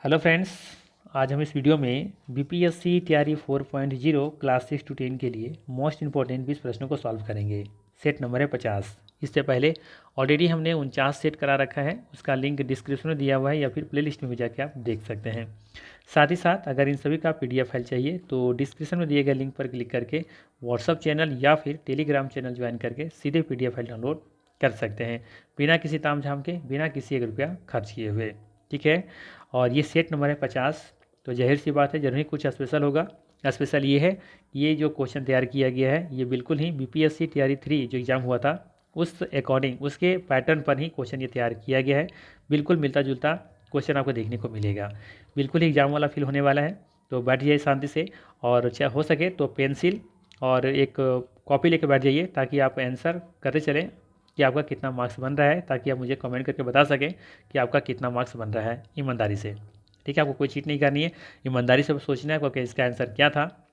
Hello friends, आज हम इस वीडियो में बीपीएससी तैयारी 4.0 क्लास 6 to 10 के लिए मोस्ट इंपॉर्टेंट 20 प्रश्नों को सॉल्व करेंगे। सेट नंबर है 50। इससे पहले ऑलरेडी हमने 49 सेट करा रखा है, उसका लिंक डिस्क्रिप्शन में दिया हुआ है या फिर प्लेलिस्ट में भी जाके आप देख सकते हैं। साथ ही साथ अगर इन सभी का पीडीएफ फाइल चाहिए तो डिस्क्रिप्शन में दिए गए लिंक पर क्लिक करके व्हाट्सअप चैनल या फिर टेलीग्राम चैनल ज्वाइन करके सीधे पीडीएफ फाइल डाउनलोड कर सकते हैं, बिना किसी ताम झाम के, बिना किसी 1 रुपया खर्च किए हुए। ठीक है, और ये सेट नंबर है 50। तो जाहिर सी बात है जरूर ही कुछ स्पेशल होगा। स्पेशल ये है, ये जो क्वेश्चन तैयार किया गया है ये बिल्कुल ही बीपीएससी तैयारी 3 जो एग्ज़ाम हुआ था उस अकॉर्डिंग, उसके पैटर्न पर ही क्वेश्चन ये तैयार किया गया है। बिल्कुल मिलता जुलता क्वेश्चन आपको देखने को मिलेगा, बिल्कुल ही एग्ज़ाम वाला फील होने वाला है। तो बैठ जाइए शांति से, और चाहे हो सके तो पेंसिल और एक कॉपी लेके बैठ जाइए ताकि आप आंसर करते चलें कि आपका कितना मार्क्स बन रहा है, ताकि आप मुझे कमेंट करके बता सकें कि आपका कितना मार्क्स बन रहा है ईमानदारी से। ठीक है, आपको कोई चीट नहीं करनी है, ईमानदारी से सोचना है आपको कि इसका आंसर क्या था,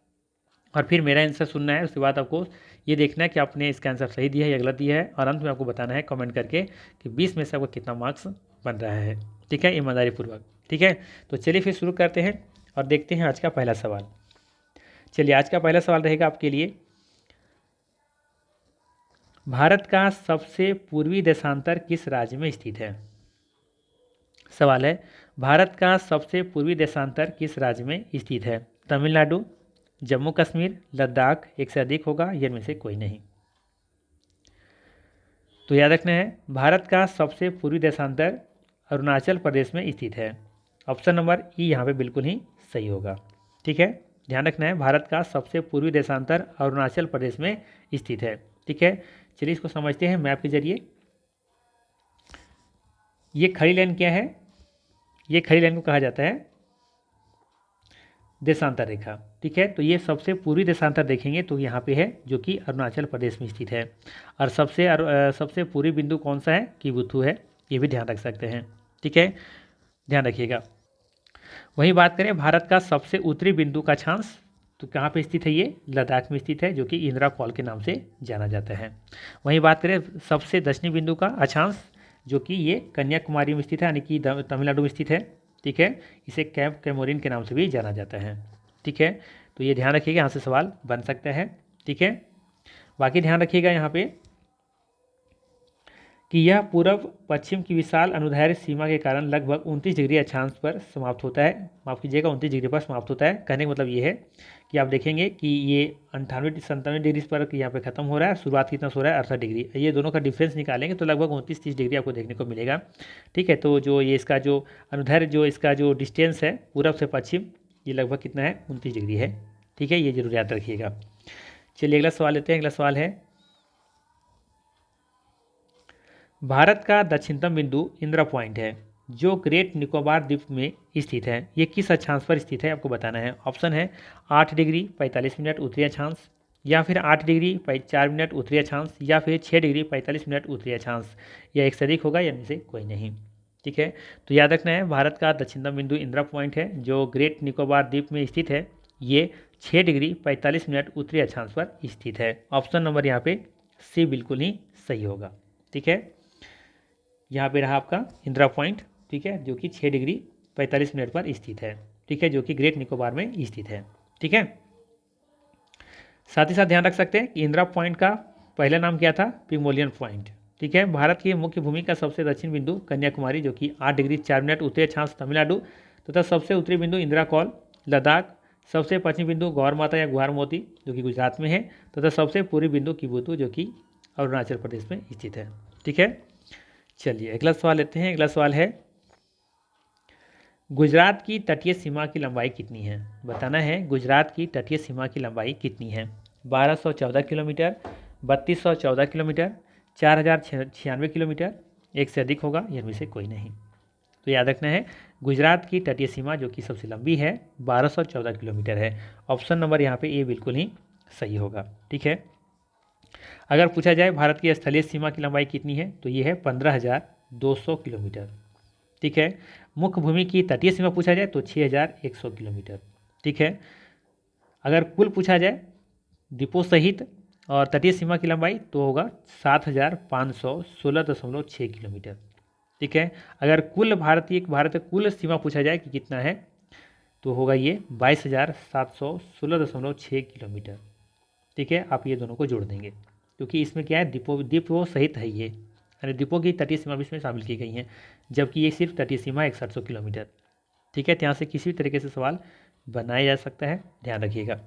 और फिर मेरा आंसर सुनना है। उसके बाद आपको ये देखना है कि आपने इसका आंसर सही दिया है या गलत दिया है, और अंत में आपको बताना है कमेंट करके कि 20 में से आपको कितना मार्क्स बन रहा है। ठीक है, ईमानदारी पूर्वक। ठीक है, तो चलिए फिर शुरू करते हैं और देखते हैं आज का पहला सवाल। चलिए, आज का पहला सवाल रहेगा आपके लिए, भारत का सबसे पूर्वी देशांतर किस राज्य में स्थित है। सवाल है, भारत का सबसे पूर्वी देशांतर किस राज्य में स्थित है। तमिलनाडु, जम्मू कश्मीर, लद्दाख, एक से अधिक होगा, ये इनमें से कोई नहीं। तो याद रखना है, भारत का सबसे पूर्वी देशांतर अरुणाचल प्रदेश में स्थित है। ऑप्शन नंबर ई यहाँ पे बिल्कुल ही सही होगा। ठीक है, ध्यान रखना है, भारत का सबसे पूर्वी देशांतर अरुणाचल प्रदेश में स्थित है। ठीक है, चलिए इसको समझते हैं मैप के जरिए। ये खड़ी लाइन क्या है, ये खड़ी लाइन को कहा जाता है देशांतर रेखा। ठीक है, तो ये सबसे पूर्वी देशांतर देखेंगे तो यहाँ पे है जो कि अरुणाचल प्रदेश में स्थित है। और सबसे पूर्वी बिंदु कौन सा है, किबुथु है, ये भी ध्यान रख सकते हैं। ठीक है, ध्यान रखिएगा। वहीं बात करें भारत का सबसे उत्तरी बिंदु का अक्षांश, तो कहाँ पे स्थित है, ये लद्दाख में स्थित है, जो कि इंदिरा कॉल के नाम से जाना जाता है। वहीं बात करें सबसे दक्षिणी बिंदु का अक्षांश, जो कि ये कन्याकुमारी में स्थित है, यानी कि तमिलनाडु में स्थित है। ठीक है, इसे कैंप कैमोरिन के नाम से भी जाना जाता है। ठीक है, तो ये ध्यान रखिएगा, यहाँ से सवाल बन सकता है। ठीक है, बाकी ध्यान रखिएगा यहाँ पे कि यह पूर्व पश्चिम की विशाल अनुदैर्ध्य सीमा के कारण लगभग 29 डिग्री अक्षांश पर समाप्त होता है। माफ़ कीजिएगा, 29 डिग्री पर समाप्त होता है। कहने का मतलब ये है कि आप देखेंगे कि ये 98-97 डिग्री पर यहाँ पे खत्म हो रहा है, शुरुआत कितना हो रहा है 68 डिग्री। ये दोनों का डिफरेंस निकालेंगे तो लगभग 29-30 डिग्री आपको देखने को मिलेगा। ठीक है, तो जो ये इसका जो अनुदैर्ध्य, जो इसका जो डिस्टेंस है पूर्व से पश्चिम, ये लगभग कितना है, 29 डिग्री है। ठीक है, ये जरूर याद रखिएगा। चलिए अगला सवाल लेते हैं। अगला सवाल है, भारत का दक्षिणतम बिंदु इंदिरा पॉइंट है जो ग्रेट निकोबार द्वीप में स्थित है, ये किस अक्षांश पर स्थित है आपको बताना है। ऑप्शन है 8 डिग्री 45 मिनट उत्तरी अक्षांश, या फिर 8 डिग्री 4 मिनट उत्तरी अक्षांश, या फिर 6 डिग्री 45 मिनट उत्तरी अक्षांश, या एक से अधिक होगा, या इनमें से कोई नहीं। ठीक है, तो याद रखना है, भारत का दक्षिणतम बिंदु इंदिरा पॉइंट है जो ग्रेट निकोबार द्वीप में स्थित है, ये 6 डिग्री 45 मिनट उत्तरी अक्षांश पर स्थित है। ऑप्शन नंबर यहाँ पे सी बिल्कुल ही सही होगा। ठीक है, यहाँ पे रहा आपका इंदिरा पॉइंट। ठीक है, जो कि 6 डिग्री 45 मिनट पर स्थित है। ठीक है, जो कि ग्रेट निकोबार में स्थित है। ठीक है, साथ ही साथ ध्यान रख सकते हैं कि इंदिरा पॉइंट का पहला नाम क्या था, पिगमोलियन पॉइंट। ठीक है, भारत की मुख्य भूमि का सबसे दक्षिण बिंदु कन्याकुमारी, जो कि 8 डिग्री 4 मिनट उत्तरी अक्षांश तमिलनाडु, तथा सबसे उत्तरी बिंदु इंदिरा कॉल लद्दाख, सबसे पश्चिमी बिंदु गौर माता या गुहार मोती जो कि गुजरात में है, तथा सबसे पूर्वी बिंदु किबुतु जो कि अरुणाचल प्रदेश में स्थित है। ठीक है, चलिए अगला सवाल लेते हैं। अगला सवाल है, गुजरात की तटीय सीमा की लंबाई कितनी है, बताना है गुजरात की तटीय सीमा की लंबाई कितनी है। 1214 किलोमीटर, 3214 किलोमीटर, 4096 किलोमीटर, एक से अधिक होगा, इनमें से कोई नहीं। तो याद रखना है, गुजरात की तटीय सीमा जो कि सबसे लंबी है 1214 किलोमीटर है। ऑप्शन नंबर यहाँ पे ए बिल्कुल ही सही होगा। ठीक है, अगर पूछा जाए भारत की स्थलीय सीमा की लंबाई कितनी है, तो ये है 15,200 किलोमीटर। ठीक है, मुख्य भूमि की तटीय सीमा पूछा जाए तो 6,100 किलोमीटर। ठीक है, अगर कुल पूछा जाए द्वीपों सहित और तटीय सीमा की लंबाई तो होगा 7,516.6 किलोमीटर। ठीक है। अगर भारत का कुल सीमा पूछा जाए कि कितना है, तो होगा ये 22,716.6 किलोमीटर। ठीक है, आप ये दोनों को जोड़ देंगे, क्योंकि इसमें क्या है, द्वीपों सहित है ये, यानी द्वीपों की तटीय सीमा भी इसमें शामिल की गई हैं, जबकि ये सिर्फ तटीय सीमा है 6100 किलोमीटर। ठीक है, तो यहाँ से किसी भी तरीके से सवाल बनाया जा सकता है, ध्यान रखिएगा।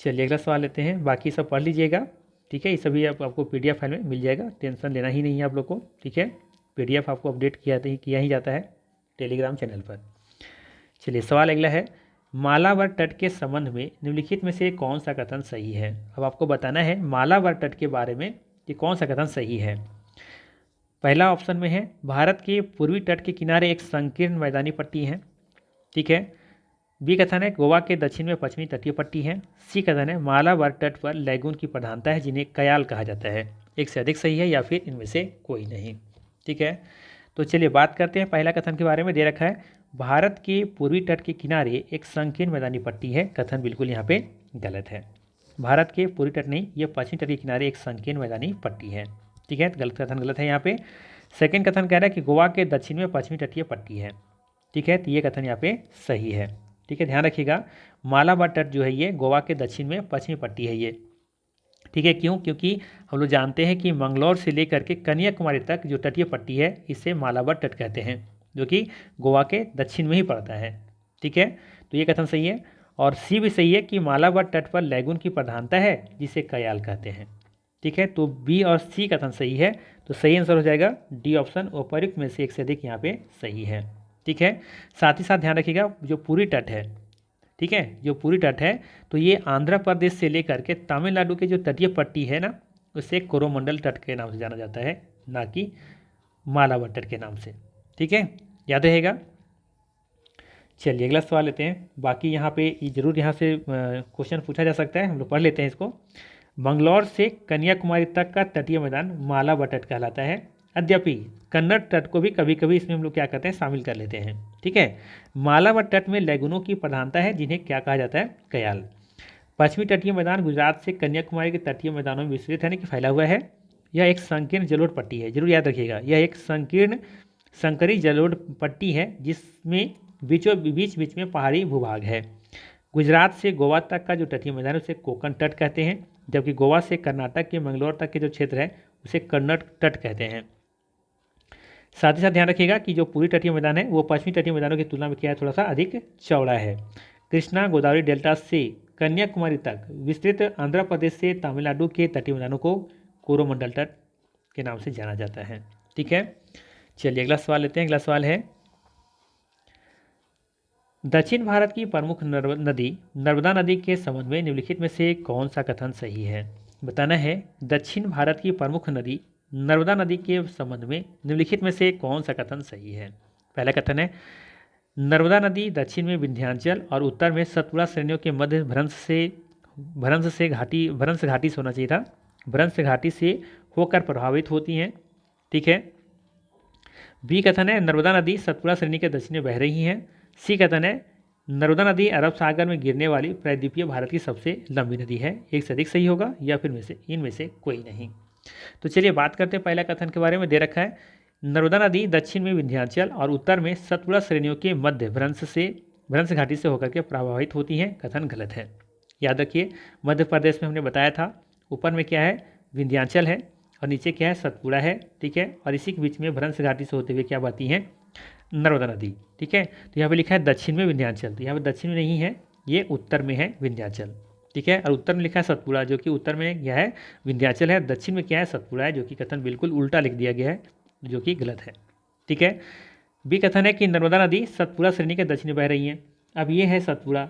चलिए अगला सवाल लेते हैं, बाकी सब पढ़ लीजिएगा। ठीक है, ये सभी आपको PDF फाइल में मिल जाएगा, टेंशन लेना ही नहीं है आप लोग को। ठीक है, PDF आपको अपडेट किया ही जाता है टेलीग्राम चैनल पर। चलिए सवाल अगला है, मालाबार तट के संबंध में निम्नलिखित में से कौन सा कथन सही है। अब आपको बताना है मालाबार तट के बारे में कि कौन सा कथन सही है। पहला ऑप्शन में है, भारत के पूर्वी तट के किनारे एक संकीर्ण मैदानी पट्टी है। ठीक है। बी कथन है, गोवा के दक्षिण में पश्चिमी तटीय पट्टी है। सी कथन है, मालाबार तट पर लैगून की प्रधानता है जिन्हें कयाल कहा जाता है। एक से अधिक सही है या फिर इनमें से कोई नहीं। ठीक है, तो चलिए बात करते हैं पहला कथन के बारे में। दे रखा है भारत के पूर्वी तट के किनारे एक संकीर्ण मैदानी पट्टी है। कथन बिल्कुल यहाँ पे गलत है। भारत के पूर्वी तट नहीं, ये पश्चिमी तट के किनारे एक संकीर्ण मैदानी पट्टी है। ठीक है, गलत कथन गलत है यहाँ पे। सेकेंड कथन कह रहा है कि गोवा के दक्षिण में पश्चिमी तटीय पट्टी है। ठीक है, तो ये कथन यहाँ पे सही है। ठीक है, ध्यान रखिएगा, मालाबार तट जो है ये गोवा के दक्षिण में पश्चिमी पट्टी है ये। ठीक है, क्यों? क्योंकि हम लोग जानते हैं कि मंगलौर से लेकर के कन्याकुमारी तक जो तटीय पट्टी है इसे मालाबार तट कहते हैं, जो कि गोवा के दक्षिण में ही पड़ता है। ठीक है, तो ये कथन सही है। और सी भी सही है कि मालाबार तट पर लैगून की प्रधानता है जिसे कयाल कहते हैं। ठीक है, तो बी और सी कथन सही है, तो सही आंसर हो जाएगा डी ऑप्शन, उपर्युक्त में से एक से अधिक यहाँ पे सही है। ठीक है, साथ ही साथ ध्यान रखिएगा जो पूरी तट है, ठीक है, जो पूरी तट है तो ये आंध्र प्रदेश से लेकर के तमिलनाडु के जो तटीय पट्टी है ना, उसे कोरोमंडल तट के नाम से जाना जाता है, ना कि मालाबार तट के नाम से। ठीक है, याद रहेगा। चलिए अगला सवाल लेते हैं। बाकी यहाँ पे जरूर यहाँ से क्वेश्चन पूछा जा सकता है, हम लोग पढ़ लेते हैं इसको। मंगलौर से कन्याकुमारी तक का तटीय मैदान मालाबार तट कहलाता है। यद्यपि कन्नड़ तट को भी कभी कभी इसमें हम लोग क्या करते हैं, शामिल कर लेते हैं। ठीक है, मालाबार तट में लैगूनों की प्रधानता है जिन्हें क्या कहा जाता है, कयाल। पश्चिमी तटीय मैदान गुजरात से कन्याकुमारी के तटीय मैदानों में विस्तृत है, कि फैला हुआ है। यह एक संकीर्ण जलोढ़ पट्टी है, जरूर याद रखिएगा, यह एक संकरी जलोढ़ पट्टी है जिसमें बीच बीच में पहाड़ी भूभाग है। गुजरात से गोवा तक का जो तटीय मैदान है उसे कोंकण तट कहते हैं, जबकि गोवा से कर्नाटक के मंगलौर तक के जो क्षेत्र है उसे कन्नड़ तट कहते हैं। साथ ही साथ ध्यान रखिएगा कि जो पूरी तटीय मैदान है वो पश्चिमी तटीय मैदानों की तुलना में क्या है, थोड़ा सा अधिक चौड़ा है। कृष्णा गोदावरी डेल्टा से कन्याकुमारी तक विस्तृत आंध्र प्रदेश से तमिलनाडु के तटीय मैदानों को कोरोमंडल तट के नाम से जाना जाता है। ठीक है, चलिए अगला सवाल लेते हैं। अगला सवाल है, दक्षिण भारत की प्रमुख नदी नर्मदा नदी के संबंध में निम्नलिखित में से कौन सा कथन सही है। बताना है दक्षिण भारत की प्रमुख नदी नर्मदा नदी के संबंध में निम्नलिखित में से कौन सा कथन सही है। पहला कथन है, नर्मदा नदी दक्षिण में विंध्याचल और उत्तर में सतपुड़ा श्रेणियों के मध्य भ्रंश घाटी से होना चाहिए था, भ्रंश घाटी से होकर प्रभावित होती हैं। ठीक है, बी कथन है, नर्मदा नदी सतपुड़ा श्रेणी के दक्षिण में बह रही है। सी कथन है, नर्मदा नदी अरब सागर में गिरने वाली प्रायद्वीपीय भारत की सबसे लंबी नदी है। एक से अधिक सही होगा या फिर इनमें से कोई नहीं। तो चलिए बात करते हैं पहला कथन के बारे में। दे रखा है नर्मदा नदी दक्षिण में विंध्याचल और उत्तर में सतपुड़ा श्रेणियों के मध्य भ्रंश घाटी से होकर के प्रभावित होती हैं। कथन गलत है। याद रखिए, मध्य प्रदेश में हमने बताया था ऊपर में क्या है, विंध्याचल है और नीचे क्या है, सतपुड़ा है। ठीक है, और इसी के बीच में भ्रंश घाटी से होते हुए क्या बहती हैं, नर्मदा नदी। ठीक है, तो यहाँ पे लिखा है दक्षिण में विंध्याचल, तो यहाँ पे दक्षिण में नहीं है, ये उत्तर में है विंध्याचल। ठीक है, और उत्तर में लिखा है सतपुड़ा, जो कि उत्तर में क्या है, विंध्याचल है, दक्षिण में क्या है, सतपुड़ा है, जो कि कथन बिल्कुल उल्टा लिख दिया गया है, जो कि गलत है। ठीक है, बी कथन है कि नर्मदा नदी सतपुड़ा श्रेणी के दक्षिण में बह रही है। अब ये है सतपुड़ा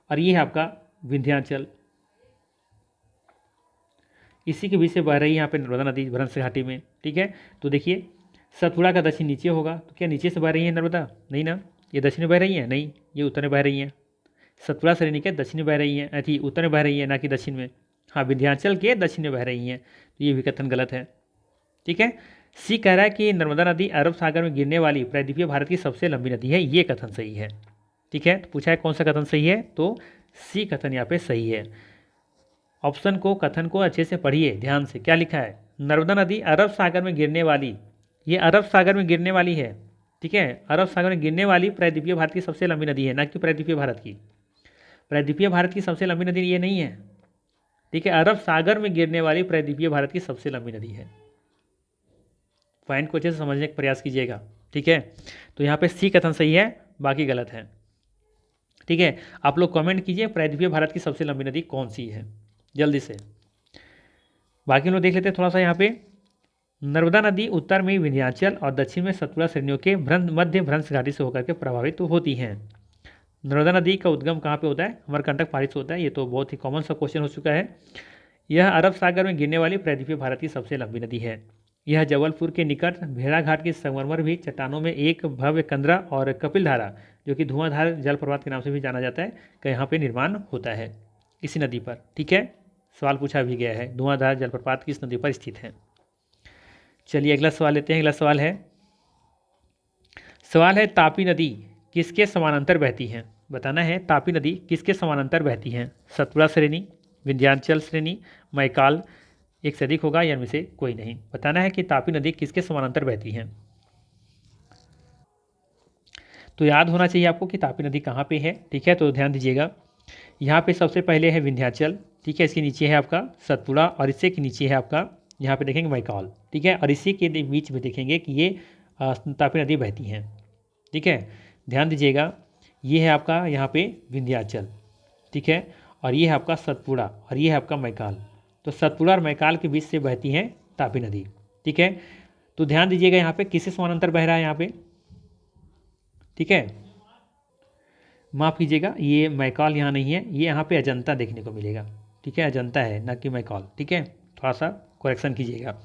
और ये है आपका विंध्याचल, इसी के बीच से बह रही है यहाँ पे नर्मदा नदी भ्रंश घाटी में। ठीक है, तो देखिए सतपुड़ा का दक्षिण नीचे होगा, तो क्या नीचे से बह रही है नर्मदा, नहीं ना, ये दक्षिण में बह रही है, नहीं, ये उत्तर में बह रही है। सतपुड़ा श्रेणी के दक्षिण में बह रही है, अथी उत्तर में बह रही है, ना कि दक्षिण में। हाँ, विंध्याचल के दक्षिण में बह रही हैं, तो ये भी कथन गलत है। ठीक है, सी कह रहा है कि नर्मदा नदी अरब सागर में गिरने वाली प्रायद्वीपीय भारत की सबसे लंबी नदी है, ये कथन सही है। ठीक है, तो पूछा है कौन सा कथन सही है, तो सी कथन यहाँ पे सही है। ऑप्शन को, कथन को अच्छे से पढ़िए ध्यान से। क्या लिखा है? नर्मदा नदी अरब सागर में गिरने वाली, ये अरब सागर में गिरने वाली है, ठीक है, अरब सागर में गिरने वाली प्रायद्वीपीय भारत की सबसे लंबी नदी है, ना कि प्रायद्वीपीय भारत की। प्रायद्वीपीय भारत की सबसे लंबी नदी ये नहीं है, ठीक है, अरब सागर में गिरने वाली प्रायद्वीपीय भारत की सबसे लंबी नदी है। पॉइंट को अच्छे से समझने का प्रयास कीजिएगा, ठीक है। तो यहाँ पे सी कथन सही है, बाकी गलत है, ठीक है। आप लोग कमेंट कीजिए प्रायद्वीपीय भारत की सबसे लंबी नदी कौन सी है, जल्दी से। बाकी लोग देख लेते हैं थोड़ा सा। यहाँ पे नर्मदा नदी उत्तर में विंध्याचल और दक्षिण में सतपुड़ा श्रेणियों के मध्य भ्रंश घाटी से होकर के प्रभावित होती हैं। नर्मदा नदी का उद्गम कहाँ पे होता है? अमरकंटक पहाड़ी से होता है। ये तो बहुत ही कॉमन सा क्वेश्चन हो चुका है। यह अरब सागर में गिरने वाली प्रायद्वीपीय भारत की सबसे लंबी नदी है। यह जबलपुर के निकट भेड़ाघाट की संगमरमर भी चट्टानों में एक भव्य कंदरा और कपिलधारा, जो कि धुआंधार जलप्रपात के नाम से भी जाना जाता है, का यहाँ पे निर्माण होता है इसी नदी पर, ठीक है। सवाल पूछा भी गया है, धुआंधार जलप्रपात किस नदी पर स्थित है। चलिए अगला सवाल लेते हैं। अगला सवाल है तापी नदी किसके समानांतर बहती है? बताना है तापी नदी किसके समानांतर बहती है। सतपुड़ा श्रेणी, विंध्याचल श्रेणी, मैकाल, एक से अधिक होगा या इनमें से कोई नहीं। बताना है कि तापी नदी किसके समानांतर बहती है। तो याद होना चाहिए आपको कि तापी नदी कहाँ पे है, ठीक है। तो ध्यान दीजिएगा, यहाँ पे सबसे पहले है विंध्याचल, ठीक है, इसके नीचे है आपका सतपुड़ा और इससे के नीचे है आपका, यहाँ पे देखेंगे मैकाल, ठीक है, और इसी के बीच में देखेंगे कि ये तापी नदी बहती हैं, ठीक है। ध्यान दीजिएगा, ये है आपका यहाँ पे विंध्याचल, ठीक है, और ये है आपका सतपुड़ा और ये है आपका मैकाल। तो सतपुड़ा और मैकाल के बीच से बहती हैं तापी नदी, ठीक है। तो ध्यान दीजिएगा यहाँ पे किससे समानांतर बह रहा है यहाँ पे, ठीक है, माफ़ कीजिएगा, ये मैकाल यहाँ नहीं है, ये यहाँ पे अजंता देखने को मिलेगा, ठीक है, अजंता है ना कि मैकाल, ठीक है, थोड़ा सा करेक्शन कीजिएगा।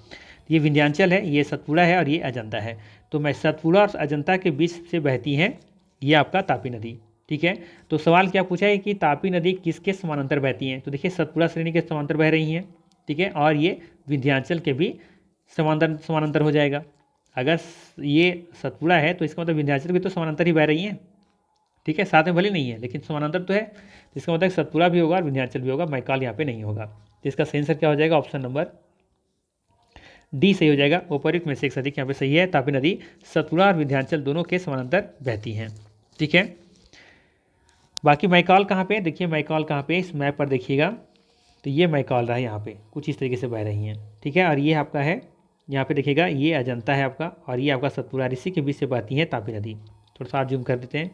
ये विंध्याचल है, ये सतपुड़ा है और ये अजंता है। तो मैं सतपुड़ा और अजंता के बीच से बहती हैं ये आपका तापी नदी, ठीक है। तो सवाल क्या पूछा है कि तापी नदी किसके समानांतर बहती हैं? तो देखिए सतपुड़ा श्रेणी के समानांतर बह रही हैं, ठीक है, और ये विंध्याचल के भी समानांतर हो जाएगा। अगर ये सतपुड़ा है तो इसका मतलब विंध्याचल भी तो समानांतर ही बह रही हैं, ठीक है, साथ में भले नहीं है लेकिन समानांतर तो है। तो इसका मतलब सतपुड़ा भी होगा और विंध्याचल भी होगा, मैकाल यहाँ पे नहीं होगा। तो इसका सही आंसर क्या हो जाएगा? ऑप्शन नंबर डी सही हो जाएगा। उपयुक्त में से एक से अधिक यहाँ पे सही है। तापी नदी सतपुड़ा और विंध्याचल दोनों के समानांतर बहती हैं, ठीक है। बाकी मैकाल कहाँ पे? देखिए मैकाल कहाँ पे, इस मैप पर देखिएगा, तो ये मैकाल रहा है, यहाँ पे कुछ इस तरीके से बह रही हैं, ठीक है। और ये आपका है, यहाँ पे देखिएगा ये अजंता है आपका और ये आपका सतपुड़ा, इसी के बीच से बहती है तापी नदी। थोड़ा सा जूम कर देते हैं,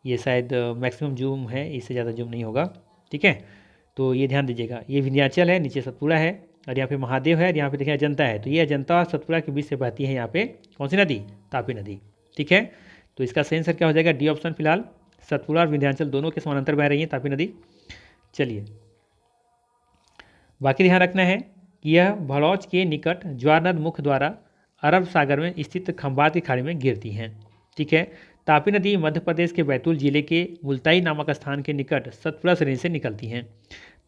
ये शायद मैक्सिमम जूम है, इससे ज़्यादा जूम नहीं होगा, ठीक है। तो ये ध्यान दीजिएगा, ये विंध्याचल है, नीचे सतपुड़ा है और यहाँ पे महादेव है और यहाँ पे देखिए अजंता है। तो ये अजंता और सतपुड़ा के बीच से बहती है यहाँ पे कौन सी नदी? तापी नदी, ठीक है। तो इसका सही आंसर क्या हो जाएगा? D option. फिलहाल सतपुड़ा और विंध्याचल दोनों के समानांतर बह रही है तापी नदी। चलिए बाकी ध्यान रखना है कि यह भड़ौच के निकट ज्वारनद मुख द्वारा अरब सागर में स्थित खंबात की खाड़ी में गिरती हैं, ठीक है। तापी नदी मध्य प्रदेश के बैतूल जिले के मुल्ताई नामक स्थान के निकट सतपुड़ा श्रेणी से निकलती हैं।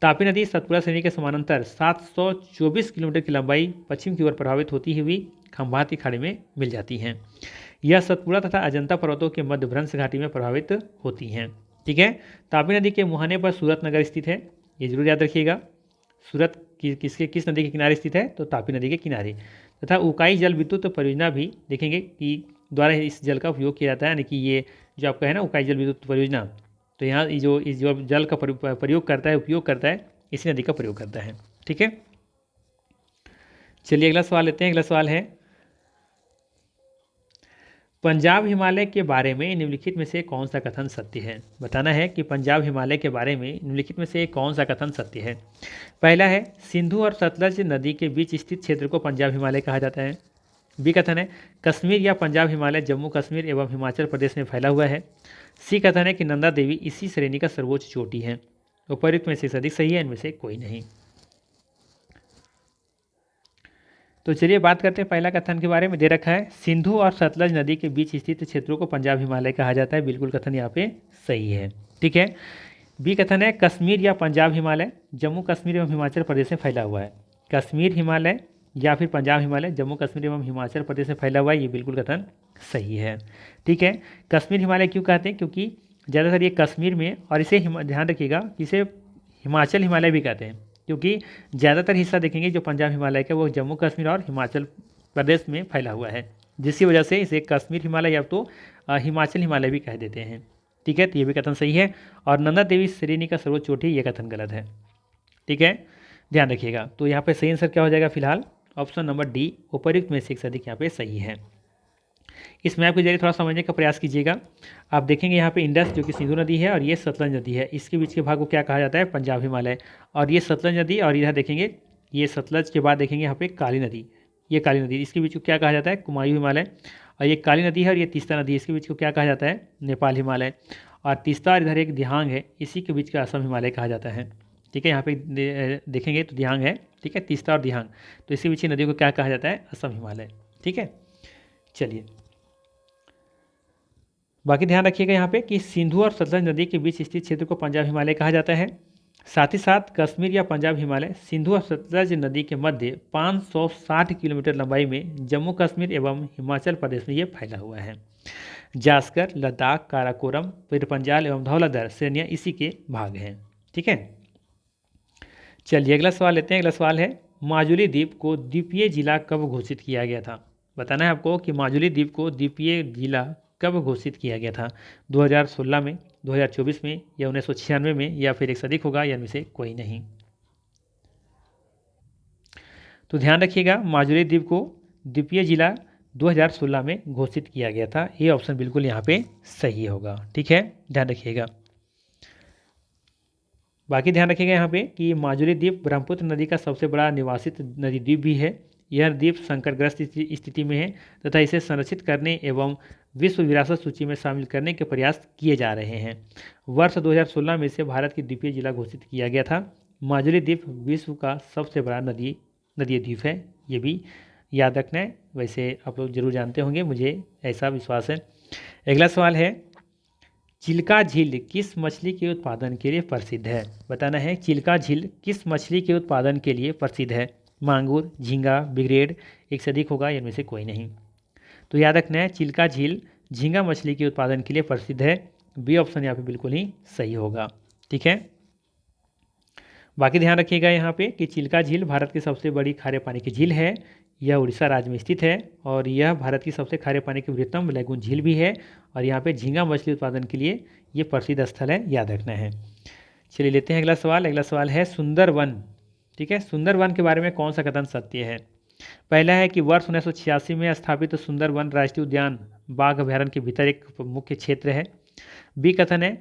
तापी नदी सतपुड़ा श्रेणी के समानांतर 724 किलोमीटर की लंबाई पश्चिम की ओर प्रभावित होती हुई खंबात की खाड़ी में मिल जाती हैं। यह सतपुड़ा तथा अजंता पर्वतों के मध्य भ्रंश घाटी में प्रभावित होती हैं, ठीक है। तापी नदी के मुहाने पर सूरत नगर स्थित है, ये जरूर याद रखिएगा। सूरत किस नदी के किनारे स्थित है? तो तापी नदी के किनारे। तथा उकाई जल विद्युत परियोजना भी देखेंगे कि द्वारा इस जल का उपयोग किया जाता है, यानी कि ये जो आपका है ना उकाई जल विद्युत परियोजना, तो यहाँ इस जो जल का प्रयोग करता है, उपयोग करता है, इसी नदी का प्रयोग करता है, ठीक है। चलिए अगला सवाल लेते हैं। अगला सवाल है पंजाब हिमालय के बारे में निम्नलिखित में से कौन सा कथन सत्य है? बताना है कि पंजाब हिमालय के बारे में निम्नलिखित में से कौन सा कथन सत्य है। पहला है सिंधु और सतलज नदी के बीच स्थित क्षेत्र को पंजाब हिमालय कहा जाता है। बी कथन है कश्मीर या पंजाब हिमालय जम्मू कश्मीर एवं हिमाचल प्रदेश में फैला हुआ है। सी कथन है कि नंदा देवी इसी श्रेणी का सर्वोच्च चोटी है। उपयुक्त में से अधिक सही है, इनमें से कोई नहीं। तो चलिए बात करते हैं पहला कथन के बारे में। दे रखा है सिंधु और सतलज नदी के बीच स्थित क्षेत्रों को पंजाब हिमालय कहा जाता है। बिल्कुल कथन यहाँ पे सही है, ठीक है। बी कथन है कश्मीर या पंजाब हिमालय जम्मू कश्मीर एवं हिमाचल प्रदेश में फैला हुआ है। कश्मीर हिमालय या फिर पंजाब हिमालय जम्मू कश्मीर एवं हिमाचल प्रदेश में फैला हुआ है, ये बिल्कुल कथन सही है, ठीक है। कश्मीर हिमालय क्यों कहते हैं? क्योंकि ज़्यादातर ये कश्मीर में, और इसे ध्यान रखिएगा, इसे हिमाचल हिमालय भी कहते हैं, क्योंकि ज़्यादातर हिस्सा देखेंगे जो पंजाब हिमालय का वो जम्मू कश्मीर और हिमाचल प्रदेश में फैला हुआ है, जिसकी वजह से इसे कश्मीर हिमालय या तो हिमाचल हिमालय भी कह देते हैं। ठीक है, तो ये भी कथन सही है। और नंदा देवी श्रेणी का सर्वोच्च चोटी, ये कथन गलत है। ठीक है, ध्यान रखिएगा। तो यहाँ पे सही आंसर क्या हो जाएगा फिलहाल? ऑप्शन नंबर डी, उपर्युक्त में से एक से अधिक यहाँ पे सही है। इस मैप के जरिए थोड़ा समझने का प्रयास कीजिएगा। आप देखेंगे यहाँ पे इंडस जो कि सिंधु नदी है और ये सतलज नदी है, इसके बीच के भाग को क्या कहा जाता है? पंजाब हिमालय। और ये सतलज नदी, और इधर देखेंगे ये सतलज के बाद देखेंगे यहाँ पे काली नदी, ये काली नदी, इसके बीच को क्या कहा जाता है? कुमायूं हिमालय। और ये काली नदी है और ये तीस्ता नदी, इसके बीच को क्या कहा जाता है? नेपाल हिमालय। और तीस्ता और इधर एक दिहांग है, इसी के बीच का असम हिमालय कहा जाता है। ठीक है, यहाँ पे देखेंगे तो दिहांग है, ठीक है, तीस्ता और दिहांग, तो इसी बीच की नदियों को क्या कहा जाता है? असम हिमालय। ठीक है, चलिए बाकी ध्यान रखिएगा यहाँ पे कि सिंधु और सतलज नदी के बीच स्थित क्षेत्र को पंजाब हिमालय कहा जाता है। साथ ही साथ कश्मीर या पंजाब हिमालय सिंधु और सतलज नदी के मध्य 560 किलोमीटर लंबाई में जम्मू कश्मीर एवं हिमाचल प्रदेश में ये फैला हुआ है। जास्कर, लद्दाख, काराकोरम, पीरपंजाल एवं धौलाधर श्रेणियाँ इसी के भाग हैं। ठीक है, चलिए अगला सवाल लेते हैं। अगला सवाल है, माजुली द्वीप को द्वीपीय जिला कब घोषित किया गया था? बताना है आपको कि माजुली द्वीप को द्वीपीय जिला कब घोषित किया गया था? 2016 में, 2024 में, या 1996 में, या फिर एक से अधिक होगा, या इनमें से कोई नहीं। तो ध्यान रखिएगा, माजुली द्वीप को द्वीपीय जिला 2016 में घोषित किया गया था। ये ऑप्शन बिल्कुल यहाँ पे सही होगा। ठीक है, ध्यान रखिएगा। बाकी ध्यान रखिएगा यहाँ पे कि माजुली द्वीप ब्रह्मपुत्र नदी का सबसे बड़ा निवासित नदी द्वीप भी है। यह द्वीप संकटग्रस्त स्थिति में है तथा इसे संरक्षित करने एवं विश्व विरासत सूची में शामिल करने के प्रयास किए जा रहे हैं। वर्ष 2016 में इसे भारत की द्वीपीय जिला घोषित किया गया था। माजुली द्वीप विश्व का सबसे बड़ा नदी द्वीप है, ये भी याद रखना है। वैसे आप लोग जरूर जानते होंगे, मुझे ऐसा विश्वास है। अगला सवाल है, चिल्का झील किस मछली के उत्पादन के लिए प्रसिद्ध है? बताना है, चिल्का झील किस मछली के उत्पादन के लिए प्रसिद्ध है? मांगुर, झींगा, बिग्रेड, एक से अधिक होगा, इनमें से कोई नहीं। तो याद रखना है, चिल्का झील झींगा मछली के उत्पादन के लिए प्रसिद्ध है। बी ऑप्शन यहाँ पे बिल्कुल ही सही होगा। ठीक है, बाकी ध्यान रखिएगा यहाँ पे कि चिल्का झील भारत की सबसे बड़ी खारे पानी की झील है। यह उड़ीसा राज्य में स्थित है और यह भारत की सबसे खारे पानी की बृहत्तम लैगून झील भी है। और यहाँ पे झींगा मछली उत्पादन के लिए ये प्रसिद्ध स्थल है, याद रखना है। चलिए लेते हैं अगला सवाल। अगला सवाल है सुंदरवन। ठीक है, सुंदरवन के बारे में कौन सा कथन सत्य है? पहला है कि वर्ष 1986 में स्थापित सुंदरवन राष्ट्रीय उद्यान बाघ अभयारण्य के भीतर एक मुख्य क्षेत्र है। बी कथन है,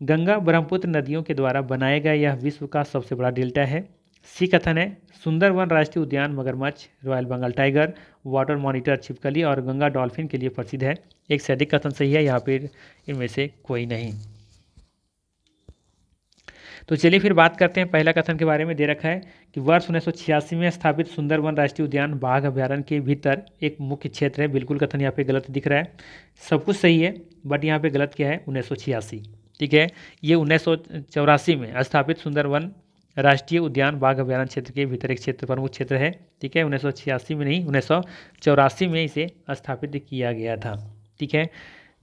गंगा ब्रह्मपुत्र नदियों के द्वारा बनाया गया यह विश्व का सबसे बड़ा डेल्टा है। सी कथन है, सुंदरवन राष्ट्रीय उद्यान मगरमच्छ, royal Bengal tiger, water monitor छिपकली और गंगा डॉल्फिन के लिए प्रसिद्ध है। एक से अधिक कथन सही है, यहाँ पर इनमें से कोई नहीं। तो चलिए फिर बात करते हैं। पहला कथन के बारे में दे रखा है कि वर्ष 1986 में स्थापित सुंदरवन राष्ट्रीय उद्यान बाघ अभयारण्य के भीतर एक मुख्य क्षेत्र है। बिल्कुल कथन यहाँ पे गलत दिख रहा है, सब कुछ सही है बट यहाँ पे गलत क्या है? 1986। ठीक है, ये 1984 में स्थापित सुंदरवन राष्ट्रीय उद्यान बाघ अभयारण्य क्षेत्र के भीतर एक क्षेत्र प्रमुख क्षेत्र है। ठीक है, 1986 में नहीं, 1984 में इसे स्थापित किया गया था। ठीक है,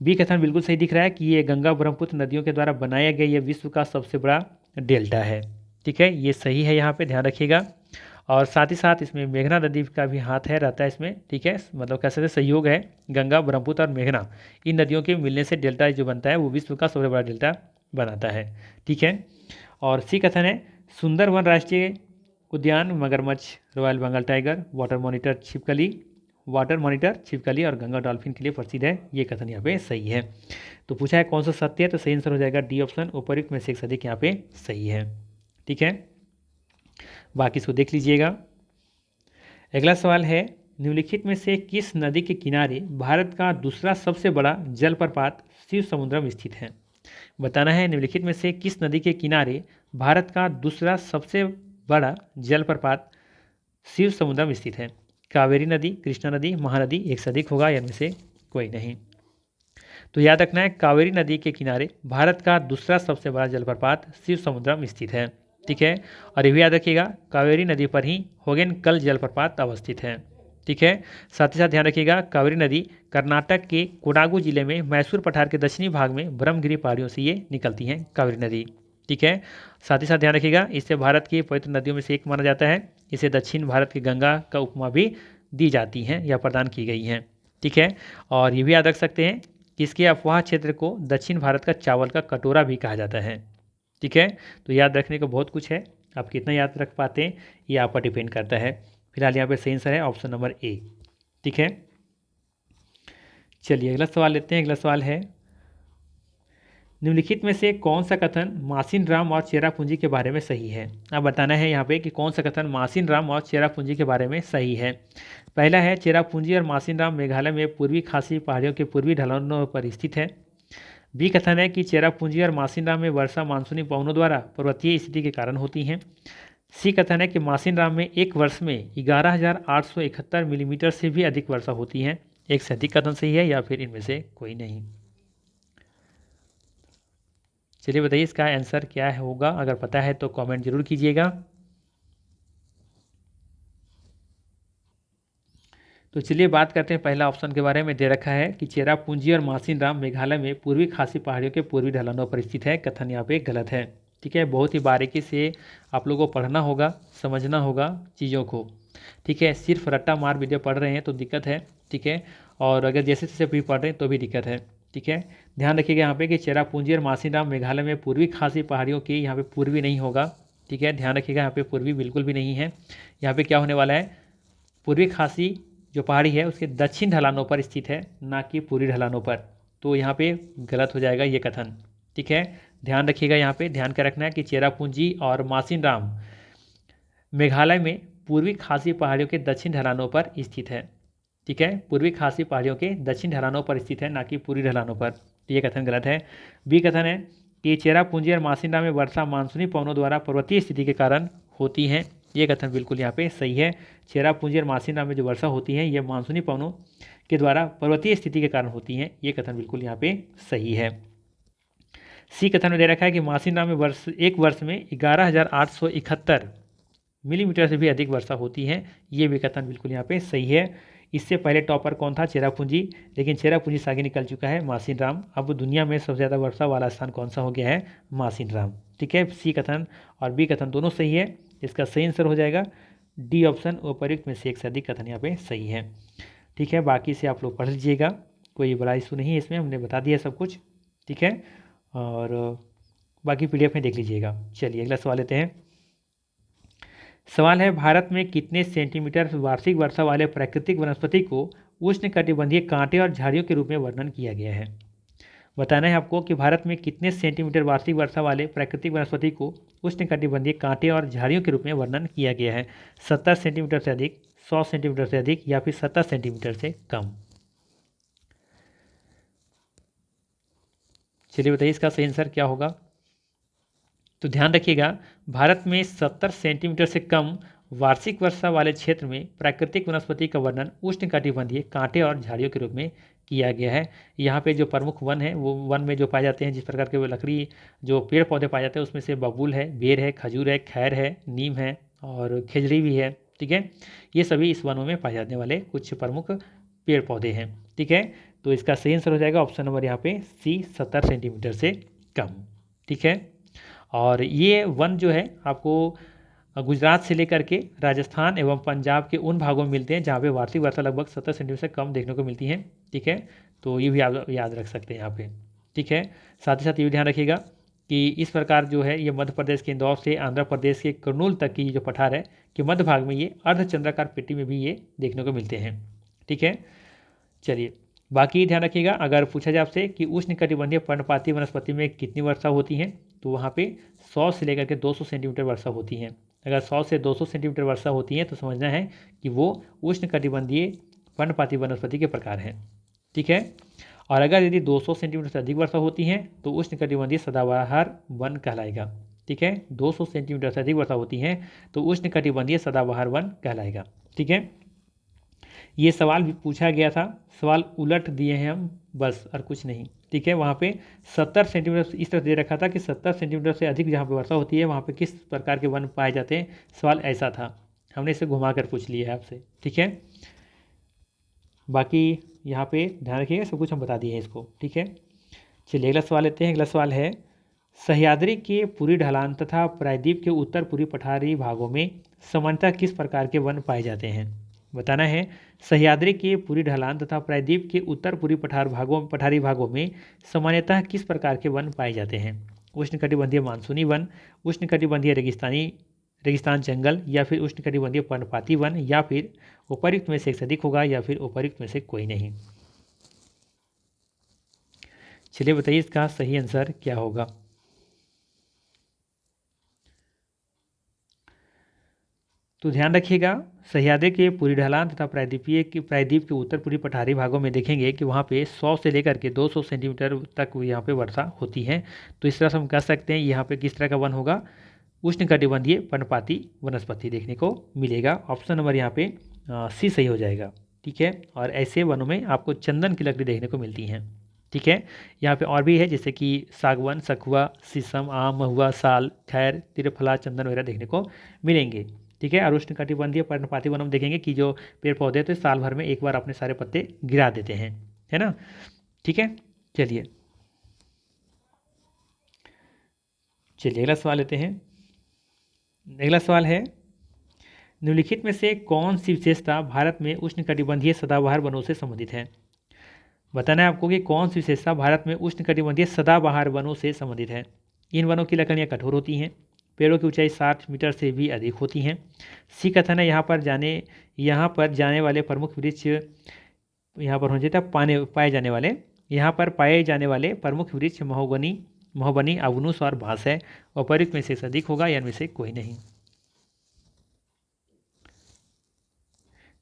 बी कथन बिल्कुल सही दिख रहा है कि ये गंगा ब्रह्मपुत्र नदियों के द्वारा बनाया गया ये विश्व का सबसे बड़ा डेल्टा है। ठीक है, ये सही है, यहाँ पे ध्यान रखिएगा। और साथ ही साथ इसमें मेघना नदी का भी हाथ है, रहता है इसमें। ठीक है, मतलब कह सकते सहयोग है, गंगा ब्रह्मपुत्र और मेघना इन नदियों के मिलने से डेल्टा जो बनता है वो विश्व का सबसे बड़ा डेल्टा बनाता है। ठीक है, और सी कथन है, सुंदरवन राष्ट्रीय उद्यान मगरमच्छ, royal Bengal tiger, water monitor छिपकली और गंगा डॉल्फिन के लिए प्रसिद्ध है। ये कथन यहाँ पे सही है। तो पूछा है कौन सा सत्य है, तो सही आंसर हो जाएगा डी ऑप्शन, उपर्युक्त में से एक से अधिक यहाँ पे सही है। ठीक है, बाकी इसको देख लीजिएगा। अगला सवाल है, निम्नलिखित में से किस नदी के किनारे भारत का दूसरा सबसे बड़ा जलप्रपात शिव समुद्रम स्थित है? बताना है, निम्नलिखित में से किस नदी के किनारे भारत का दूसरा सबसे बड़ा जलप्रपात शिव समुद्रम स्थित है? कावेरी नदी, कृष्णा नदी, महानदी, एक से अधिक होगा, इनमें से कोई नहीं। तो याद रखना है, कावेरी नदी के किनारे भारत का दूसरा सबसे बड़ा जलप्रपात शिव समुद्रम स्थित है। ठीक है, और ये भी याद रखिएगा, कावेरी नदी पर ही होगेनकल जलप्रपात अवस्थित है। ठीक है, साथ ही साथ ध्यान रखिएगा, कावेरी नदी कर्नाटक के कोडागु जिले में मैसूर पठार के दक्षिणी भाग में ब्रह्मगिरी पहाड़ियों से ये निकलती हैं, कावेरी नदी। ठीक है। साथ ही साथ ध्यान रखिएगा, इसे भारत की पवित्र नदियों में से एक माना जाता है। इसे दक्षिण भारत की गंगा का उपमा भी दी जाती हैं या प्रदान की गई हैं। ठीक है। और ये भी याद रख सकते हैं कि इसके अफवाह क्षेत्र को दक्षिण भारत का चावल का कटोरा भी कहा जाता है। ठीक है। तो याद रखने को बहुत कुछ है, आप कितना याद रख पाते हैं ये आप पर डिपेंड करता है। फिलहाल यहाँ पे सही आंसर है ऑप्शन नंबर ए। ठीक है। चलिए अगला सवाल लेते हैं। अगला सवाल है, निम्नलिखित में से कौन सा कथन मासिन राम और चेरापूंजी के बारे में सही है। अब बताना है यहाँ पे कि कौन सा कथन मासिन राम और चेरापूंजी के बारे में सही है। पहला है, चेरापूंजी और मासिन राम मेघालय में पूर्वी खासी पहाड़ियों के पूर्वी ढलानों पर स्थित है। बी कथन है कि चेरापूंजी और मासिन राम में वर्षा मानसूनी पवनों द्वारा पर्वतीय स्थिति के कारण होती हैं। सी कथन है कि मासिन राम में एक वर्ष में 11,871 मिलीमीटर से भी अधिक वर्षा होती है। एक से अधिक कथन सही है या फिर इनमें से कोई नहीं। चलिए बताइए इसका आंसर क्या होगा, अगर पता है तो कमेंट जरूर कीजिएगा। तो चलिए बात करते हैं पहला ऑप्शन के बारे में। दे रखा है कि चेरापूंजी और मासिन राम मेघालय में पूर्वी खासी पहाड़ियों के पूर्वी ढलानों पर स्थित है। कथन यहाँ पे गलत है। ठीक है। बहुत ही बारीकी से आप लोगों को पढ़ना होगा, समझना होगा चीज़ों को। ठीक है। सिर्फ रट्टा मार वीडियो पढ़ रहे हैं तो दिक्कत है। ठीक है। और अगर जैसे तैसे भी पढ़ रहे हैं तो भी दिक्कत है। ठीक है। ध्यान रखिएगा यहाँ पे कि चेरापूंजी और मासिन राम मेघालय में पूर्वी खासी पहाड़ियों की, यहाँ पे पूर्वी नहीं होगा। ठीक है। ध्यान रखिएगा यहाँ पे पूर्वी बिल्कुल भी नहीं है। यहाँ पे क्या होने वाला है, पूर्वी खासी जो पहाड़ी है उसके दक्षिण ढलानों पर स्थित है, ना कि पूर्वी ढलानों पर। तो यहाँ पे गलत हो जाएगा ये कथन। ठीक है। ध्यान रखिएगा, यहाँ पे ध्यान का रखना है कि चेरापूंजी और मासिन राम मेघालय में पूर्वी खासी पहाड़ियों के दक्षिण ढलानों पर स्थित है। ठीक है। पूर्वी खासी पहाड़ियों के दक्षिण ढलानों पर स्थित है, ना कि पूर्वी ढलानों पर। तो ये कथन गलत है। बी कथन है कि चेरापूंजी और मासिन राम में वर्षा मानसूनी पवनों द्वारा पर्वतीय स्थिति के कारण होती हैं। ये कथन बिल्कुल यहाँ पे सही है। चेरापूंजी और मासिन राम में जो वर्षा होती है ये मानसूनी पवनों के द्वारा पर्वतीय स्थिति के कारण होती हैं। ये कथन बिल्कुल यहाँ पे सही है। सी कथन में दे रखा है कि मासिन राम में एक वर्ष में 11,871 मिलीमीटर से भी अधिक वर्षा होती है। ये भी कथन बिल्कुल यहाँ पे सही है। इससे पहले टॉपर कौन था, चेरापूंजी, लेकिन चेरापूंजी से आगे निकल चुका है मासिन राम। अब दुनिया में सबसे ज़्यादा वर्षा वाला स्थान कौन सा हो गया है, मासिन राम। ठीक है। सी कथन और बी कथन दोनों सही है। इसका सही आंसर हो जाएगा डी ऑप्शन, उपर्युक्त में से एक से अधिक कथन यहाँ पे सही है। ठीक है। बाकी से आप लोग पढ़ लीजिएगा, कोई बड़ा इशू नहीं है इसमें, हमने बता दिया सब कुछ। ठीक है। और बाकी पीडीएफ में देख लीजिएगा। चलिए अगला सवाल लेते हैं। सवाल है, भारत में कितने सेंटीमीटर वार्षिक वर्षा वाले प्राकृतिक वनस्पति को उष्णकटिबंधीय कांटे और झाड़ियों के रूप में वर्णन किया गया है। बताना है आपको कि भारत में कितने सेंटीमीटर वार्षिक वर्षा वाले प्राकृतिक वनस्पति को उष्णकटिबंधीय कांटे और झाड़ियों के रूप में वर्णन किया गया है। 70 सेंटीमीटर से अधिक, 100 सेंटीमीटर से अधिक या फिर 70 सेंटीमीटर से कम। चलिए बताइए इसका सही आंसर क्या होगा। तो ध्यान रखिएगा, भारत में 70 सेंटीमीटर से कम वार्षिक वर्षा वाले क्षेत्र में प्राकृतिक वनस्पति का वर्णन उष्णकटिबंधीय कांटे और झाड़ियों के रूप में किया गया है। यहाँ पे जो प्रमुख वन है वो वन में जो पाए जाते हैं, जिस प्रकार के वो लकड़ी जो पेड़ पौधे पाए जाते हैं उसमें से बबूल है, बेर है, खजूर है, खैर है, नीम है और खेजड़ी भी है। ठीक है। ये सभी इस वनों में पाए जाने वाले कुछ प्रमुख पेड़ पौधे हैं। ठीक है। तो इसका सही आंसर हो जाएगा ऑप्शन नंबर यहाँ पे सी, 70 सेंटीमीटर से कम। ठीक है। और ये वन जो है आपको गुजरात से लेकर के राजस्थान एवं पंजाब के उन भागों में मिलते हैं जहाँ पे वार्षिक वर्षा लगभग 70 सेंटीमीटर से कम देखने को मिलती है। ठीक है। तो ये भी आप याद रख सकते हैं यहाँ पे। ठीक है। साथ ही साथ ये भी ध्यान रखिएगा कि इस प्रकार जो है ये मध्य प्रदेश के इंदौर से आंध्र प्रदेश के कर्नूल तक की जो पठार है कि मध्य भाग में ये अर्धचंद्राकार पेटी में भी ये देखने को मिलते हैं। ठीक है। चलिए बाकी ध्यान रखिएगा, अगर पूछा जाए आपसे कि उष्णकटिबंधीय पर्णपाती वनस्पति में कितनी वर्षा होती है तो वहाँ पे 100 से लेकर के 200 सेंटीमीटर वर्षा होती है। अगर 100 से 200 सेंटीमीटर वर्षा होती है तो समझना है कि वो उष्णकटिबंधीय पर्णपाती वनस्पति के प्रकार हैं। ठीक है। और अगर यदि 200 सेंटीमीटर से अधिक वर्षा होती है तो उष्णकटिबंधीय सदाबहार वन कहलाएगा। ठीक है। 200 सेंटीमीटर से अधिक वर्षा होती है तो उष्णकटिबंधीय सदाबहार वन कहलाएगा। ठीक है। ये सवाल भी पूछा गया था, सवाल उलट दिए हैं हम बस और कुछ नहीं। ठीक है। वहाँ पे 70 सेंटीमीटर इस तरह दे रखा था कि 70 सेंटीमीटर से अधिक जहाँ पे वर्षा होती है वहाँ पे किस प्रकार के वन पाए जाते हैं, सवाल ऐसा था। हमने इसे घुमा कर पूछ लिया है आपसे। ठीक है। बाकी यहाँ पे ध्यान रखिएगा, सब कुछ हम बता दिए हैं इसको। ठीक है। चलिए अगला सवाल लेते हैं। अगला सवाल है, सह्याद्री के पूर्वी ढलान तथा प्रायद्वीप के उत्तर पूर्वी पठारी भागों में सामान्यतः किस प्रकार के वन पाए जाते हैं? बताना है। सह्याद्री के पूर्वी ढलान तथा प्रायद्वीप के उत्तर पूर्वी पठारी भागों में सामान्यतः किस प्रकार के वन पाए जाते हैं? उष्णकटिबंधीय मानसूनी वन, उष्णकटिबंधीय रेगिस्तान जंगल, या फिर उष्णकटिबंधीय पर्णपाती वन, या फिर उपर्युक्त में से एक से अधिक होगा, या फिर उपर्युक्त में से कोई नहीं। चलिए बताइए इसका सही आंसर क्या होगा। तो ध्यान रखिएगा, सह्याद्री के पूर्वी ढलान तथा प्रायद्वीप के उत्तर पूर्वी पठारी भागों में देखेंगे कि वहाँ पे 100 से लेकर के 200 सेंटीमीटर तक यहाँ पे वर्षा होती है। तो इस तरह से हम कह सकते हैं यहाँ पे किस तरह का वन होगा, उष्णकटिबंधीय पर्णपाती वनस्पति देखने को मिलेगा। ऑप्शन नंबर यहाँ पे सी सही हो जाएगा। ठीक है, और ऐसे वनों में आपको चंदन की लकड़ी देखने को मिलती हैं। ठीक है, यहाँ पे और भी है जैसे कि सागवन, सखुआ, शीशम, आम, महुआ, साल, खैर, त्रिफला, चंदन वगैरह देखने को मिलेंगे। ठीक है, और उष्णकटिबंधीय पर्णपाती वन हम देखेंगे कि जो पेड़ पौधे तो साल भर में एक बार अपने सारे पत्ते गिरा देते हैं, है ना। ठीक है, चलिए अगला सवाल लेते हैं। अगला सवाल है, निम्नलिखित में से कौन सी विशेषता भारत में उष्णकटिबंधीय सदाबहार वनों से संबंधित है? बताना है आपको कि कौन सी विशेषता भारत में उष्णकटिबंधीय सदाबहार वनों से संबंधित है। इन वनों की लकड़ियाँ कठोर होती हैं, पेड़ों की ऊंचाई 60 मीटर से भी अधिक होती हैं। सी कथन है, यहाँ पर जाने वाले प्रमुख वृक्ष यहाँ पर हो जाता यहाँ पर पाए जाने वाले प्रमुख वृक्ष महोगनी, अवनुस और बांस है। उपर्युक्त में से अधिक होगा या इनमें से कोई नहीं।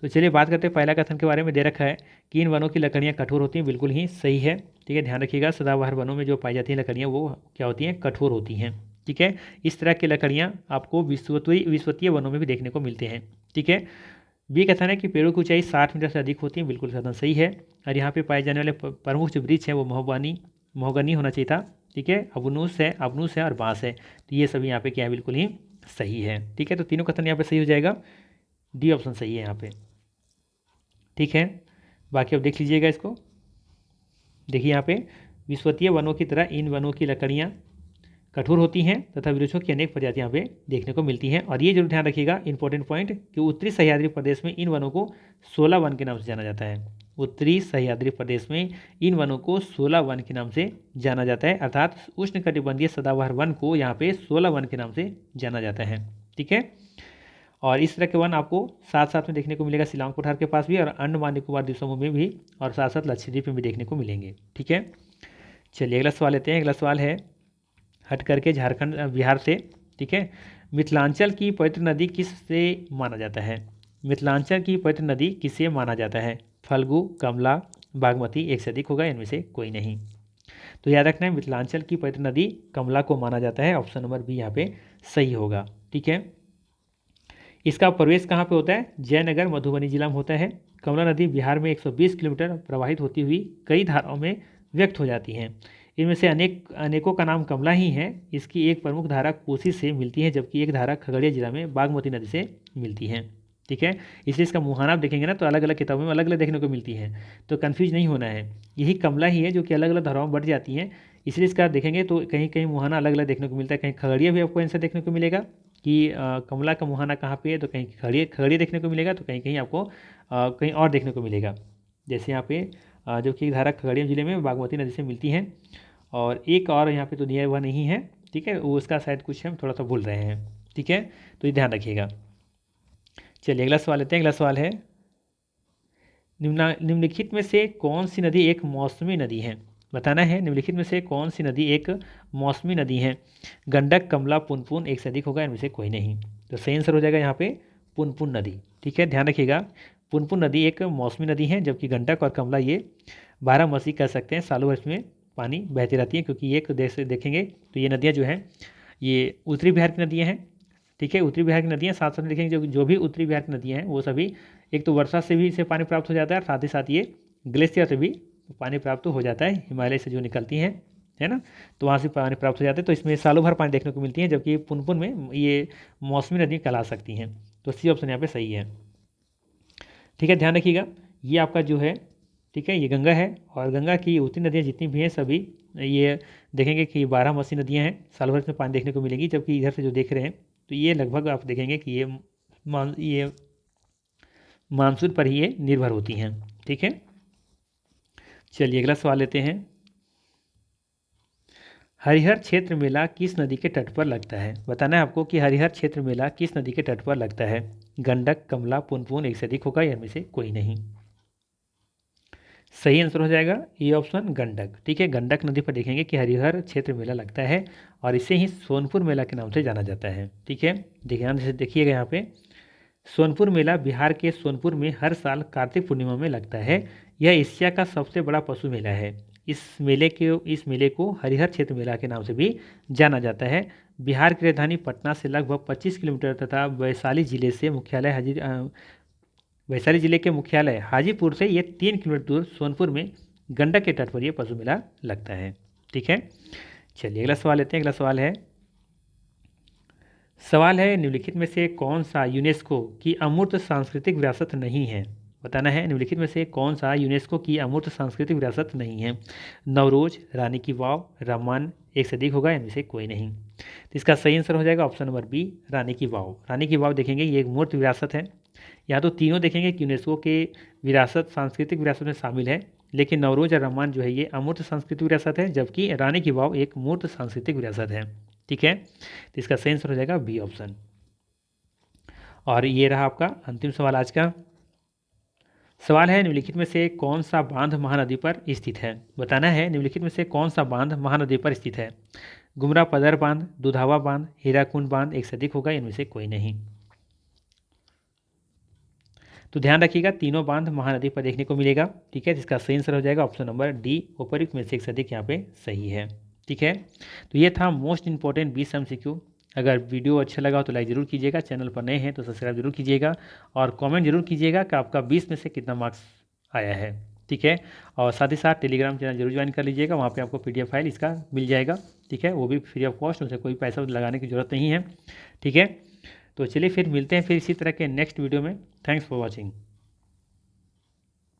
तो चलिए बात करते हैं, पहला कथन के बारे में दे रखा है कि इन वनों की लकड़ियाँ कठोर होती हैं, बिल्कुल ही सही है। ठीक है, ध्यान रखिएगा, सदाबहार वनों में जो पाई जाती हैं लकड़ियाँ वो क्या होती हैं, कठोर होती हैं। ठीक है, इस तरह की लकड़ियाँ आपको विश्वतीय वनों में भी देखने को मिलते हैं। ठीक है, बी कथन है कि पेड़ों की ऊंचाई 60 मीटर से अधिक होती है, बिल्कुल कथन सही है। और यहाँ पे पाए जाने वाले प्रमुख जो वृक्ष हैं वो महोगनी होना चाहिए था। ठीक है, अवनुस है और बांस है। तो ये सभी यहाँ पे क्या है, बिल्कुल ही सही है। ठीक है, तो तीनों कथन यहाँ पे सही हो जाएगा, डी ऑप्शन सही है यहाँ पे। ठीक है, बाकी अब देख लीजिएगा इसको। देखिए यहाँ पे विश्वतीय वनों की तरह इन वनों की लकड़ियाँ कठोर होती हैं तथा वृक्षों की अनेक प्रजातियाँ यहाँ पे देखने को मिलती हैं। और ये जरूर ध्यान रखिएगा, इंपॉर्टेंट पॉइंट, कि उत्तरी सह्याद्री प्रदेश में इन वनों को 16 वन के नाम से जाना जाता है। उत्तरी सह्याद्री प्रदेश में इन वनों को 16 वन के नाम से जाना जाता है, अर्थात उष्णकटिबंधीय सदाबहार वन को यहाँ पे 16 वन के नाम से जाना जाता है। ठीक है, और इस तरह के वन आपको साथ साथ में देखने को मिलेगा शिलांग पठार के पास भी, और अंडमान निकोबार द्वीप समूह में भी, और साथ साथ लक्षद्वीप में भी देखने को मिलेंगे। ठीक है, चलिए अगला सवाल लेते हैं। अगला सवाल है हट करके बिहार से। ठीक है, मिथिलांचल की पवित्र नदी किससे माना जाता है? मिथिलांचल की पवित्र नदी किसे माना जाता है? फल्गु, कमला, बागमती, एक से अधिक होगा, इनमें से कोई नहीं। तो याद रखना है, मिथिलांचल की पवित्र नदी कमला को माना जाता है। ऑप्शन नंबर बी यहाँ पे सही होगा। ठीक है, इसका प्रवेश कहाँ पे होता है? जयनगर, मधुबनी जिला में होता है। कमला नदी बिहार में 120 किलोमीटर प्रवाहित होती हुई कई धाराओं में व्यक्त हो जाती हैं। इनमें से अनेकों का नाम कमला ही है। इसकी एक प्रमुख धारा कोसी से मिलती है, जबकि एक धारा खगड़िया जिला में बागमती नदी से मिलती है। ठीक है, इसलिए इसका मुहाना आप देखेंगे ना तो अलग अलग किताबों में अलग अलग देखने को मिलती है, तो कन्फ्यूज नहीं होना है। यही कमला ही है जो कि अलग अलग धाराओं में बढ़ जाती हैं, इसलिए इसका देखेंगे तो कहीं कहीं मुहाना अलग अलग देखने को मिलता है। कहीं खगड़िया भी आपको आंसर देखने को मिलेगा कि कमला का मुहाना कहाँ पे है, तो कहीं खगड़िया देखने को मिलेगा, तो कहीं कहीं आपको कहीं और देखने को मिलेगा। जैसे यहाँ पे जो कि धारा खगड़िया जिले में बागमती नदी से मिलती है, और एक और यहाँ पे तो दिया हुआ नहीं है। ठीक है, वो उसका शायद कुछ हम थोड़ा सा भूल रहे हैं। ठीक है, तो ये ध्यान रखिएगा। चलिए अगला सवाल लेते हैं। अगला सवाल है, निम्नलिखित में से कौन सी नदी एक मौसमी नदी है? बताना है, निम्नलिखित में से कौन सी नदी एक मौसमी नदी है? गंडक, कमला, पुनपुन, एक से अधिक होगा, इनमें से कोई नहीं। तो सही आंसर हो जाएगा यहाँ पे पुनपुन नदी। ठीक है, ध्यान रखिएगा, पुनपुन नदी एक मौसमी नदी है, जबकि गंडक और कमला ये 12 कह सकते हैं, सालों भर में पानी बहती रहती है। क्योंकि एक देश से देखेंगे तो ये नदियाँ जो हैं ये उत्तरी बिहार की नदियाँ हैं। ठीक है, उत्तरी बिहार की नदियाँ, साथ साथ देखेंगे जो भी उत्तरी बिहार की नदियाँ हैं वो सभी एक तो वर्षा से भी इसे पानी प्राप्त हो जाता है, साथ ही साथ ये ग्लेशियर से भी पानी प्राप्त हो जाता है, हिमालय से जो निकलती हैं, है ना, तो वहाँ से पानी प्राप्त हो जाता है। तो इसमें सालों भर पानी देखने को मिलती है, जबकि पुनपुन में ये मौसमी नदी कहला सकती हैं। तो सी ऑप्शन यहाँ पे सही है। ठीक है, ध्यान रखिएगा, ये आपका जो है ठीक है, ये गंगा है और गंगा की उत्तरी नदियाँ जितनी भी हैं सभी ये देखेंगे कि 12 नदियाँ हैं, साल भर में पानी देखने को मिलेगी। जबकि इधर से जो देख रहे हैं तो ये लगभग आप देखेंगे कि ये मानसून पर ही ये निर्भर होती हैं। ठीक है, चलिए अगला सवाल लेते हैं। हरिहर क्षेत्र मेला किस नदी के तट पर लगता है? बताना है आपको कि हरिहर क्षेत्र मेला किस नदी के तट पर लगता है। गंडक, कमला, पुनपुन, एक से अधिक होगा या इनमें से कोई नहीं। सही आंसर हो जाएगा ये ऑप्शन गंडक। ठीक है, गंडक नदी पर देखेंगे कि हरिहर क्षेत्र मेला लगता है और इसे ही सोनपुर मेला के नाम से जाना जाता है। ठीक है, ध्यान से देखिएगा यहाँ पे, सोनपुर मेला बिहार के सोनपुर में हर साल कार्तिक पूर्णिमा में लगता है। यह एशिया का सबसे बड़ा पशु मेला है। इस मेले को हरिहर क्षेत्र मेला के नाम से भी जाना जाता है। बिहार की राजधानी पटना से लगभग 25 किलोमीटर तथा वैशाली जिले के मुख्यालय हाजीपुर से ये 3 किलोमीटर दूर सोनपुर में गंडक के तट पर यह पशु मेला लगता है। ठीक है, चलिए अगला सवाल लेते हैं। अगला सवाल है निम्नलिखित में से कौन सा यूनेस्को की अमूर्त सांस्कृतिक विरासत नहीं है? बताना है निम्नलिखित में से कौन सा यूनेस्को की अमूर्त सांस्कृतिक विरासत नहीं है। नवरोज, रानी की वाव, रामायण, एक से अधिक होगा, इनमें से कोई नहीं। तो इसका सही आंसर हो जाएगा ऑप्शन नंबर बी, रानी की वाव। रानी की वाव देखेंगे ये एक मूर्त विरासत है। यहाँ तो तीनों देखेंगे कि यूनेस्को के विरासत सांस्कृतिक विरासत में शामिल है, लेकिन नवरोज और रामायण जो है ये अमूर्त सांस्कृतिक विरासत है, जबकि रानी की वाव एक मूर्त सांस्कृतिक विरासत है। ठीक है, तो इसका सही आंसर हो जाएगा बी ऑप्शन। और ये रहा आपका अंतिम सवाल आज का। सवाल है निम्नलिखित में से कौन सा बांध महानदी पर स्थित है? बताना है निम्नलिखित में से कौन सा बांध महानदी पर स्थित है। गुमरा पदर बांध, दुधावा बांध, हीराकुंड बांध, एक से अधिक होगा, इनमें से कोई नहीं। तो ध्यान रखिएगा तीनों बांध महानदी पर देखने को मिलेगा। ठीक है, जिसका सही आंसर हो जाएगा ऑप्शन नंबर डी, उपयुक्त में से एक से अधिक यहाँ पे सही है। ठीक है, तो ये था मोस्ट इंपॉर्टेंट 20 MCQ। अगर वीडियो अच्छा लगा हो तो लाइक ज़रूर कीजिएगा, चैनल पर नए हैं तो सब्सक्राइब जरूर कीजिएगा और कमेंट जरूर कीजिएगा कि आपका 20 में से कितना मार्क्स आया है। ठीक है, और साथ ही साथ टेलीग्राम चैनल जरूर ज्वाइन कर लीजिएगा, वहाँ पे आपको PDF फाइल इसका मिल जाएगा। ठीक है, वो भी फ्री ऑफ कॉस्ट, उसे कोई पैसा लगाने की ज़रूरत नहीं है। ठीक है, तो चलिए फिर मिलते हैं फिर इसी तरह के नेक्स्ट वीडियो में। Thanks for watching.